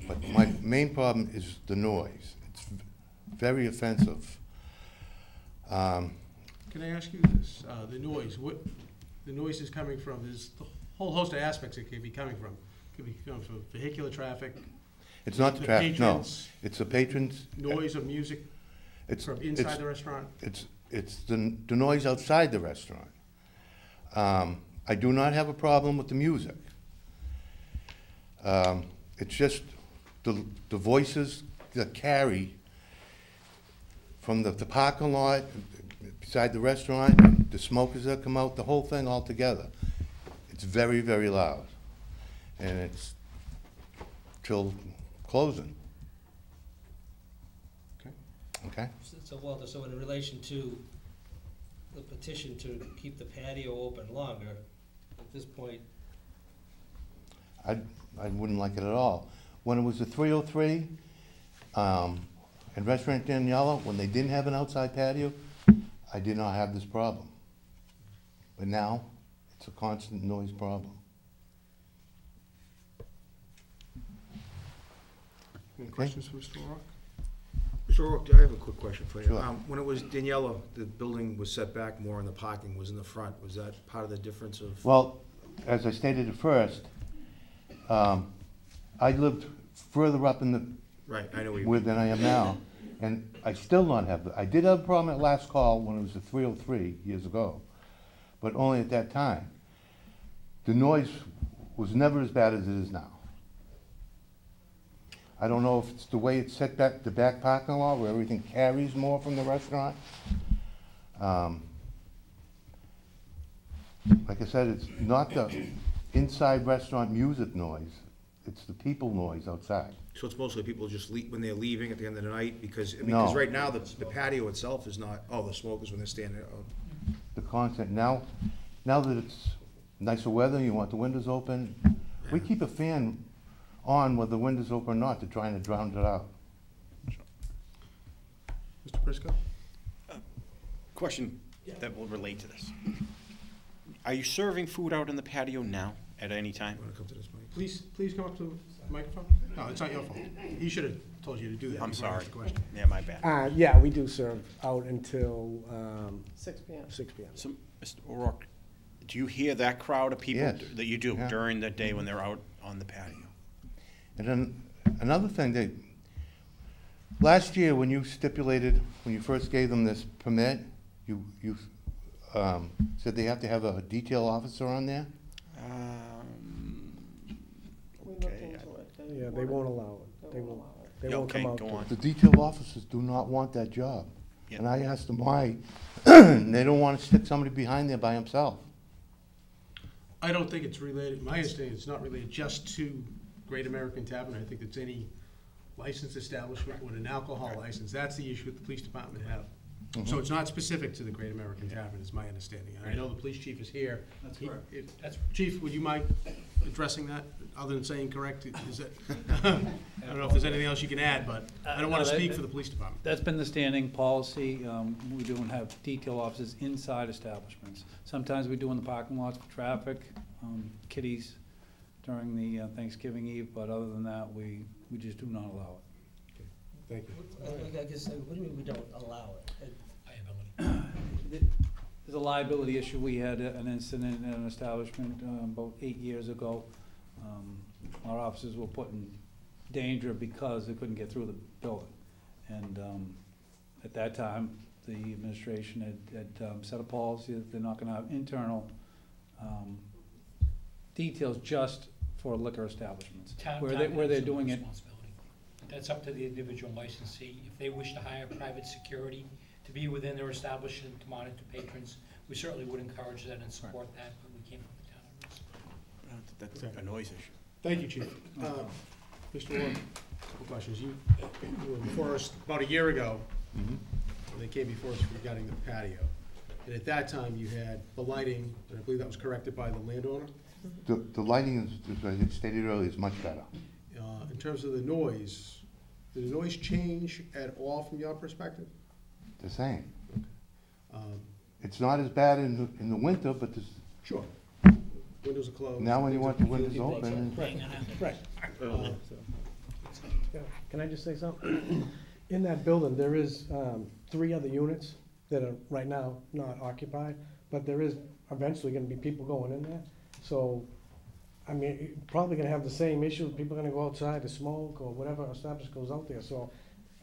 But my main problem is the noise. It's very offensive. Can I ask you this? The noise, what the noise is coming from, there's a whole host of aspects it could be coming from. It could be coming from vehicular traffic. It's not the traffic, no. Patrons, It's the patrons. noise of music from inside the restaurant. It's the noise outside the restaurant. I do not have a problem with the music. It's just the voices that carry from the parking lot, beside the restaurant, and the smokers that come out, the whole thing all together. It's very, very loud. And it's till closing. Okay. Okay? So Walter, so in relation to the petition to keep the patio open longer, at this point, I wouldn't like it at all. When it was a 303, and Restaurant Daniela, when they didn't have an outside patio, I did not have this problem. But now, it's a constant noise problem. Any questions for Mr. O'Rourke? Mr. O'Rourke, I have a quick question for you. Sure. When it was Daniela, the building was set back more and the parking was in the front. Was that part of the difference of? Well, as I stated at first, I lived further up in the, Right, I know where than I am now, and I still don't have, I did have a problem at last call when it was a 303 years ago, but only at that time. The noise was never as bad as it is now. I don't know if it's the way it's set back, the back parking lot where everything carries more from the restaurant. Like I said, it's not the inside restaurant music noise, it's the people noise outside. So it's mostly people just leave, when they're leaving at the end of the night? Because, I mean, No. 'cause right now, the patio itself is not, oh, the smokers when they're standing there. Oh. The constant, now that it's nicer weather, you want the windows open, we keep a fan on whether the window's open or not to try and drown it out. Mr. Prisco? Question that will relate to this. Are you serving food out in the patio now at any time? Want to come to this mic? Please come up to the microphone. No, it's not your fault. He should have told you to do that. I'm before I sorry. asked the question. Yeah, my bad. Yeah, we do serve out until 6 p.m. 6 p.m. So, Mr. O'Rourke, do you hear that crowd of people Yes. that you do Yeah. during the day when they're out on the patio? And then another thing, last year when you stipulated, when you first gave them this permit, you said they have to have a detail officer on there? We looked Okay. into it. Yeah, they won't allow it. They won't. They Yeah, won't okay, come out. go to- on. The detail officers do not want that job. Yeah. And I asked them why, they don't want to stick somebody behind there by himself. I don't think it's related, my understanding, it's not related just to Great American Tavern. I think it's any licensed establishment with an alcohol license. That's the issue that the police department have. So it's not specific to the Great American Tavern, is my understanding. And I know the police chief is here. That's correct. Chief, would you mind addressing that, other than saying correct? Is it, I don't know if there's anything else you can add, but I don't want to No, speak for the police department. That's been the standing policy. We don't have detail officers inside establishments. Sometimes we do in the parking lots for traffic, kiddies during the Thanksgiving Eve, but other than that, we just do not allow it. Thank you. I guess, what do you mean we don't allow it? There's a liability issue. We had an incident in an establishment about 8 years ago. Our officers were put in danger because they couldn't get through the building. And at that time, the administration had set a policy that they're not gonna have internal details just for liquor establishments. Where they're doing it. That's up to the individual licensee. If they wish to hire private security to be within their establishment to monitor patrons, we certainly would encourage that and support that, but we can't put the town at risk. That's a noise issue. Thank you, Chief. Mr. Ward, a couple questions. You were before us about a year ago. They came before us regarding the patio. And at that time, you had the lighting, and I believe that was corrected by the landowner. The lighting, as I stated earlier, is much better. In terms of the noise, did the noise change at all from your perspective? The same. Um, It's not as bad in the winter, but this, Sure. Windows are closed. now when you want the windows open, Right. Yeah, can I just say something? In that building, there is 3 other units that are right now not occupied, but there is eventually gonna be people going in there. So, I mean, you're probably gonna have the same issue, people are gonna go outside to smoke or whatever establishment goes out there. So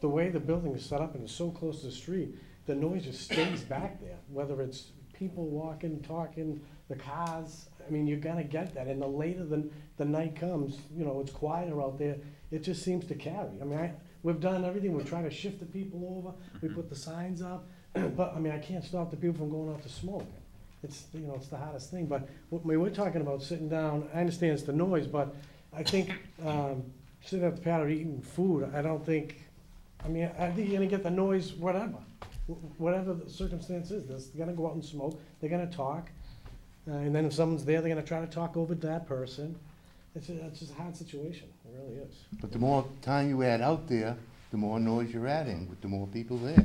the way the building is set up and it's so close to the street, the noise just stays back there, whether it's people walking, talking, the cars. I mean, you're gonna get that, and the later the night comes, you know, it's quieter out there, it just seems to carry. I mean, we've done everything, we're trying to shift the people over, we put the signs up, but, I mean, I can't stop the people from going out to smoke. It's, you know, it's the hardest thing, but when we're talking about sitting down, I understand it's the noise, but I think, sitting at the patio eating food, I don't think, I mean, I think you're gonna get the noise, whatever the circumstance is, they're gonna go out and smoke, they're gonna talk, and then if someone's there, they're gonna try to talk over that person. It's just a hard situation, it really is. But the more time you add out there, the more noise you're adding, with the more people there.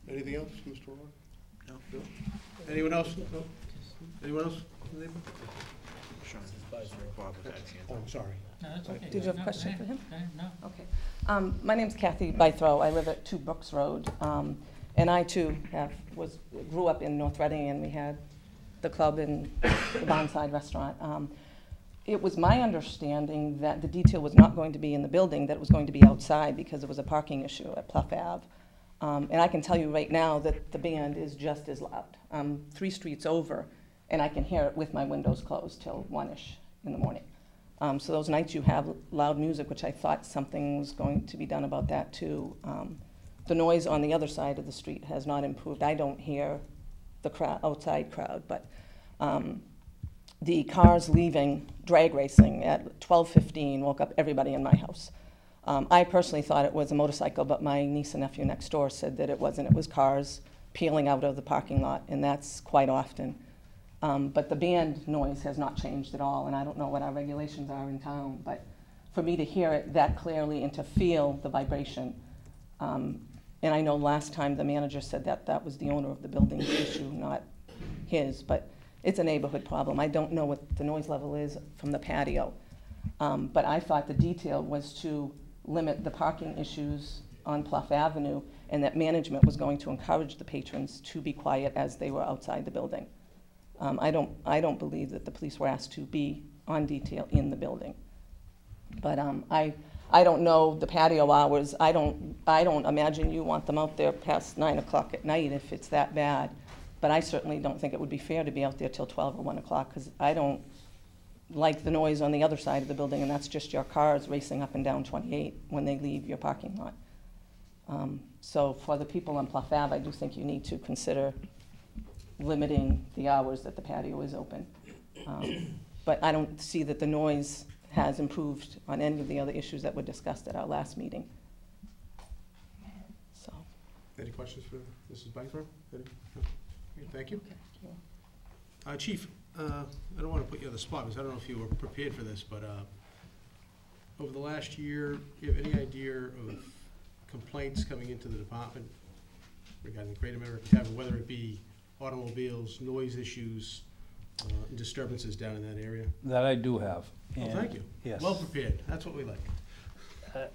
Anything else, Mr. Roy? No. Anyone else? No? Anyone else? Sean, Bob was asking. Oh, I'm sorry. No, that's okay. Did you have a No, question go for ahead. him? Go ahead, no. Okay. My name's Kathy Bythrow. I live at 2 Brooks Road. And I too grew up in North Reading, and we had the club and the Barnside restaurant. It was my understanding that the detail was not going to be in the building, that it was going to be outside because it was a parking issue at Plough Ave. And I can tell you right now that the band is just as loud. 3 streets over, and I can hear it with my windows closed till 1-ish in the morning. So those nights you have loud music, which I thought something was going to be done about that too. The noise on the other side of the street has not improved. I don't hear the outside crowd, but the cars leaving drag racing at 12:15 woke up everybody in my house. I personally thought it was a motorcycle, but my niece and nephew next door said that it wasn't. It was cars peeling out of the parking lot, and that's quite often. But the band noise has not changed at all, and I don't know what our regulations are in town, but for me to hear it that clearly and to feel the vibration, and I know last time the manager said that that was the owner of the building's issue, not his, but it's a neighborhood problem. I don't know what the noise level is from the patio, but I thought the detail was to limit the parking issues on Plough Avenue, and that management was going to encourage the patrons to be quiet as they were outside the building. I don't believe that the police were asked to be on detail in the building. But I don't know the patio hours. I don't imagine you want them out there past 9 o'clock at night if it's that bad. But I certainly don't think it would be fair to be out there till 12 or 1 o'clock, because I don't like the noise on the other side of the building, and that's just your cars racing up and down 28 when they leave your parking lot. So for the people on Plough Ave, I do think you need to consider limiting the hours that the patio is open. But I don't see that the noise has improved on any of the other issues that were discussed at our last meeting. So. Any questions for Mrs. Bythrow? No? Okay, thank you. Chief, I don't want to put you on the spot, because I don't know if you were prepared for this, but over the last year, do you have any idea of complaints coming into the department regarding the Great American Tavern, whether it be automobiles, noise issues, disturbances down in that area? That I do have. Oh, And thank you. Yes. Well prepared. That's what we like.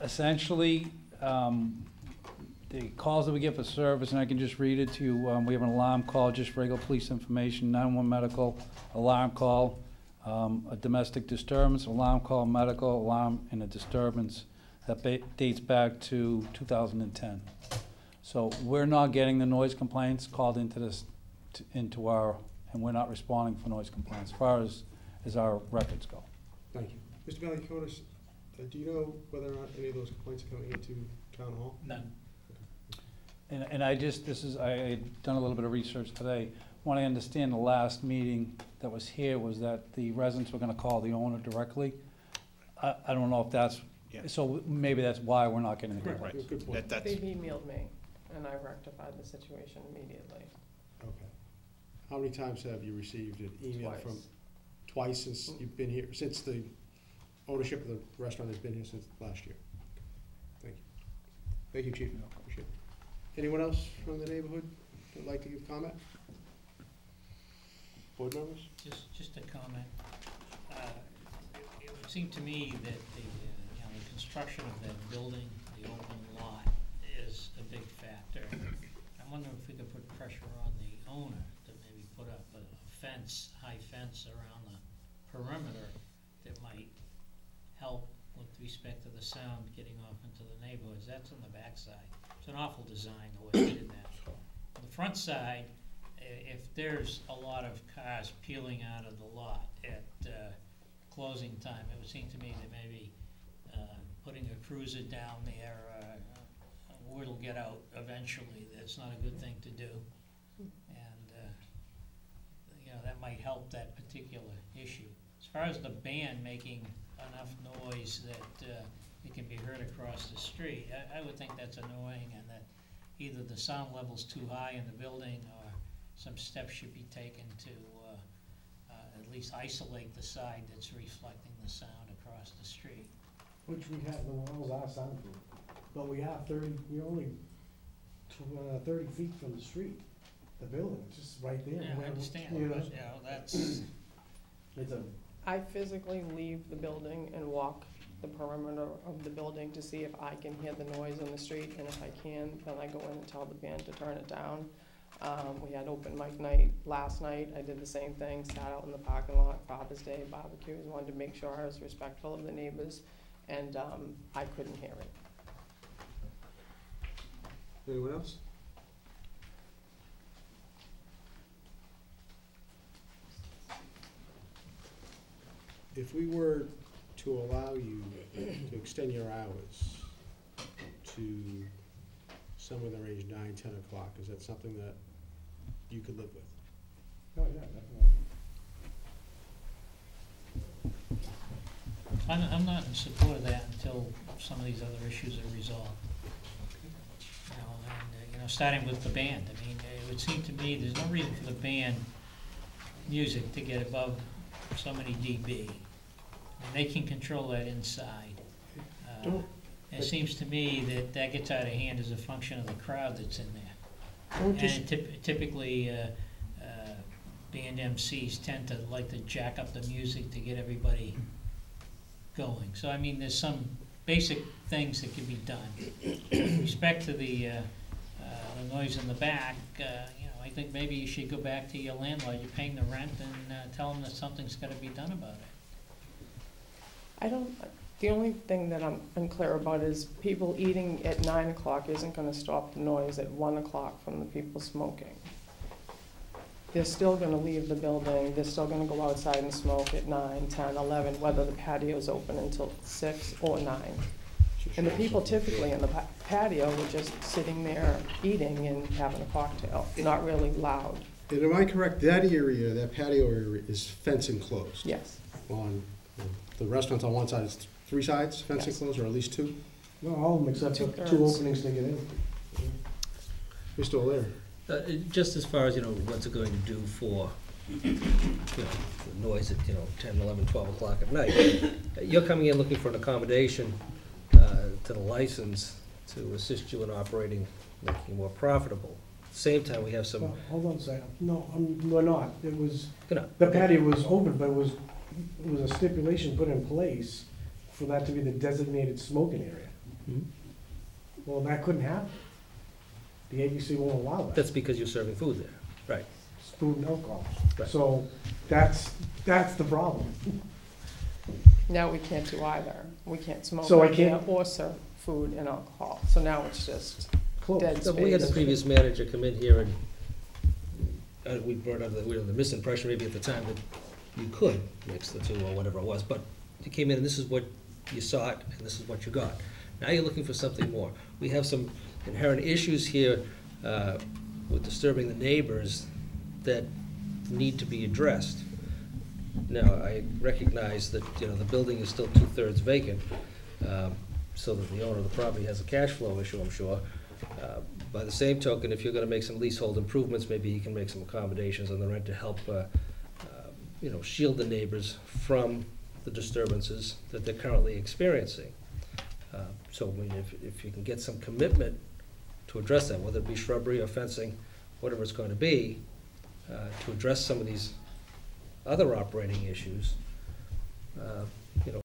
Essentially, the calls that we get for service, and I can just read it to you, we have an alarm call, just regular police information, 911 medical, alarm call, a domestic disturbance, alarm call, medical, alarm, and a disturbance that dates back to 2010. So we're not getting the noise complaints called into this, into our, and we're not responding for noise complaints as far as our records go. Thank you. Mr. Valiakonis, do you know whether or not any of those complaints are coming into town hall? None. And I just, I had done a little bit of research today. What I understand the last meeting that was here was that the residents were gonna call the owner directly. I don't know if that's, Yeah. so maybe that's why we're not getting the Correct. complaints. Good point. That's, They've emailed me, and I rectified the situation immediately. Okay. How many times have you received an email Twice. from? Twice since you've been here, since the ownership of the restaurant has been here since last year? Thank you. Thank you, Chief. Appreciate it. Anyone else from the neighborhood that'd like to give comment? Board members? Just a comment. It would seem to me that the construction of that building, the open lot, is a big factor. I'm wondering if we could put pressure on the owner to maybe put up a fence, high fence around the perimeter that might help with respect to the sound getting off into the neighborhoods. That's on the backside. It's an awful design the way they did that. On the front side, if there's a lot of cars peeling out of the lot at closing time, it would seem to me that maybe putting a cruiser down there, word will get out eventually. That's not a good thing to do. And, you know, that might help that particular issue. As far as the band making enough noise that it can be heard across the street, I would think that's annoying, and that either the sound level's too high in the building or some steps should be taken to at least isolate the side that's reflecting the sound across the street. Which we have, the walls are soundproof, but we're only 30 feet from the street. The building, it's just right there. Yeah, I understand, You know, but, you know, that's, it's a, I physically leave the building and walk the perimeter of the building to see if I can hear the noise in the street, and if I can, then I go in and tell the band to turn it down. We had open mic night last night. I did the same thing, sat out in the parking lot, Father's Day barbecues, wanted to make sure I was respectful of the neighbors, and I couldn't hear it. Anyone else? If we were to allow you to extend your hours to somewhere in the range 9, 10 o'clock, is that something that you could live with? oh, yeah, definitely. I'm not in support of that until some of these other issues are resolved. You know, and, you know, starting with the band, I mean, it would seem to me there's no reason for the band music to get above so many dB. And they can control that inside. It seems to me that that gets out of hand as a function of the crowd that's in there. And typically, band MCs tend to like to jack up the music to get everybody going. So, I mean, there's some basic things that can be done. With respect to the noise in the back, you know, I think maybe you should go back to your landlord, you're paying the rent, and tell them that something's gotta be done about it. The only thing that I'm unclear about is people eating at 9 o'clock isn't gonna stop the noise at 1 o'clock from the people smoking. They're still gonna leave the building, they're still gonna go outside and smoke at 9, 10, 11, whether the patio's open until 6 or 9. And the people typically in the patio were just sitting there eating and having a cocktail, not really loud. And am I correct, that area, that patio area is fence enclosed? Yes. On, the restaurant's on one side, it's 3 sides fence Yes. enclosed, or at least 2? No, all of them except for 2 2/3. openings to get in. We're still there. Just as far as, you know, what's it going to do for, you know, the noise at, you know, 10, 11, 12 o'clock at night. You're coming in looking for an accommodation to the license to assist you in operating, making it more profitable. At the same time, we have some, Well, hold on a second. No, we're not. It was, you know, the patio was open, but it was a stipulation put in place for that to be the designated smoking area. Mhm. Well, that couldn't happen. The ABC won't allow that. that's because you're serving food there, right? It's food and alcohol. Right. So that's the problem. Now we can't do either. We can't smoke So I right there can't- or serve food and alcohol. So now it's just Close. dead So we had the space. previous manager come in here and we brought up we were the misimpression maybe at the time that you could mix the two or whatever it was, but you came in and this is what you sought and this is what you got. Now you're looking for something more. We have some inherent issues here with disturbing the neighbors that need to be addressed. Now, I recognize that, you know, the building is still 2/3 vacant, so that the owner of the property has a cash flow issue, I'm sure. By the same token, if you're gonna make some leasehold improvements, maybe you can make some accommodations on the rent to help, you know, shield the neighbors from the disturbances that they're currently experiencing. So, I mean, if you can get some commitment to address that, whether it be shrubbery or fencing, whatever it's going to be, to address some of these other operating issues,